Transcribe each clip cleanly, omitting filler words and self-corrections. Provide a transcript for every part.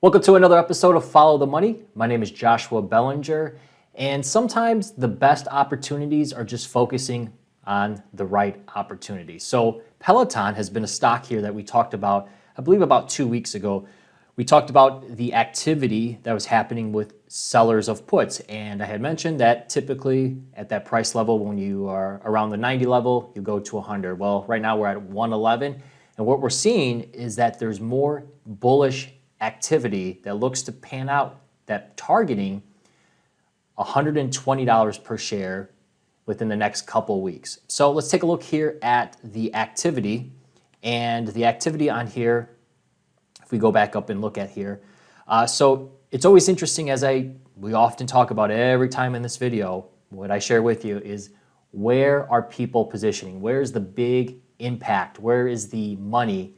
Welcome to another episode of Follow the Money. My name is Joshua Belanger, and sometimes the best opportunities are just focusing on the right opportunity. So Peloton has been a stock here that we talked about, I believe about 2 weeks ago. We talked about the activity that was happening with sellers of puts, and I had mentioned that typically at that price level, when you are around the 90 level, you go to 100. Well, right now we're at 111, and what we're seeing is that there's more bullish activity that looks to pan out, that targeting $120 per share within the next couple weeks. So let's take a look here at the activity. And the activity on here, if we go back up and look at here, so it's always interesting, as we often talk about every time in this video, what I share with you is where are people positioning? Where's the big impact? Where is the money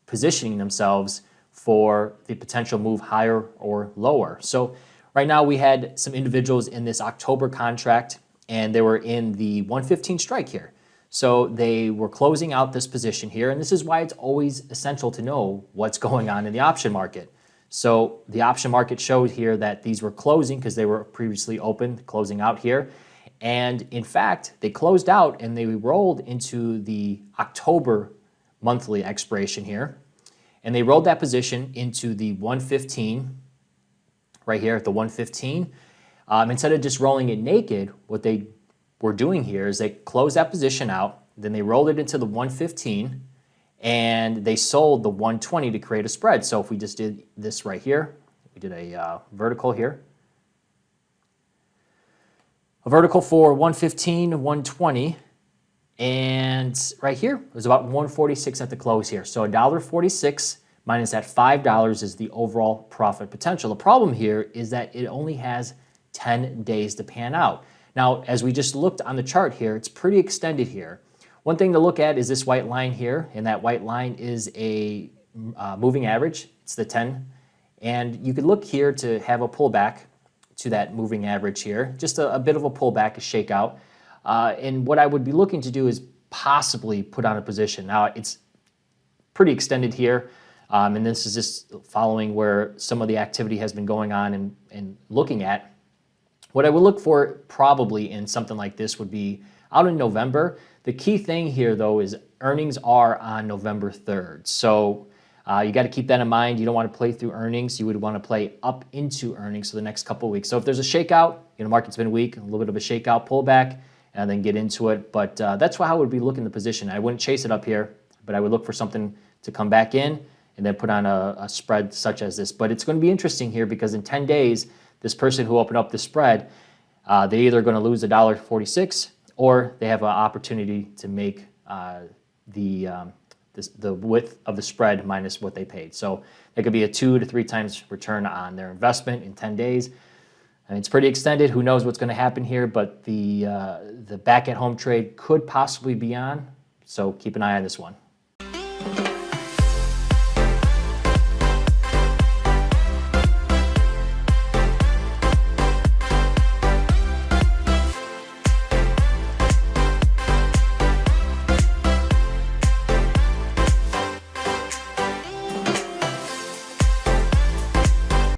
positioning themselves for the potential move higher or lower? So right now we had some individuals in this October contract, and they were in the 115 strike here. So they were closing out this position here, and this is why it's always essential to know what's going on in the option market. So the option market showed here that these were closing because they were previously open, closing out here. And in fact, they closed out and they rolled into the October monthly expiration here. And they rolled that position into the 115, right here at the 115. Instead of just rolling it naked, what they were doing here is they closed that position out, then they rolled it into the 115, and they sold the 120 to create a spread. So if we just did this right here, we did a vertical here. A vertical for 115, 120, and right here it was about 146 at the close here. So $1.46 minus that $5 is the overall profit potential. The problem here is that it only has 10 days to pan out. Now, as we just looked on the chart here, it's pretty extended here. One thing to look at is this white line here, and that white line is a moving average. It's the 10. And you could look here to have a pullback to that moving average here, just a bit of a pullback, a shakeout. And what I would be looking to do is possibly put on a position. Now, it's pretty extended here, and this is just following where some of the activity has been going on and looking at. What I would look for probably in something like this would be out in November. The key thing here, though, is earnings are on November 3rd. So you got to keep that in mind. You don't want to play through earnings. You would want to play up into earnings for the next couple of weeks. So if there's a shakeout, market's been weak, a little bit of a shakeout, pullback, and then get into it. But that's how I would be looking the position. I wouldn't chase it up here, but I would look for something to come back in and then put on a spread such as this. But it's going to be interesting here because in 10 days, this person who opened up the spread, they're either going to lose $1.46 or they have an opportunity to make the width of the spread minus what they paid. So it could be a 2 to 3 times return on their investment in 10 days. And it's pretty extended. Who knows what's going to happen here, but the back at home trade could possibly be on. So keep an eye on this one.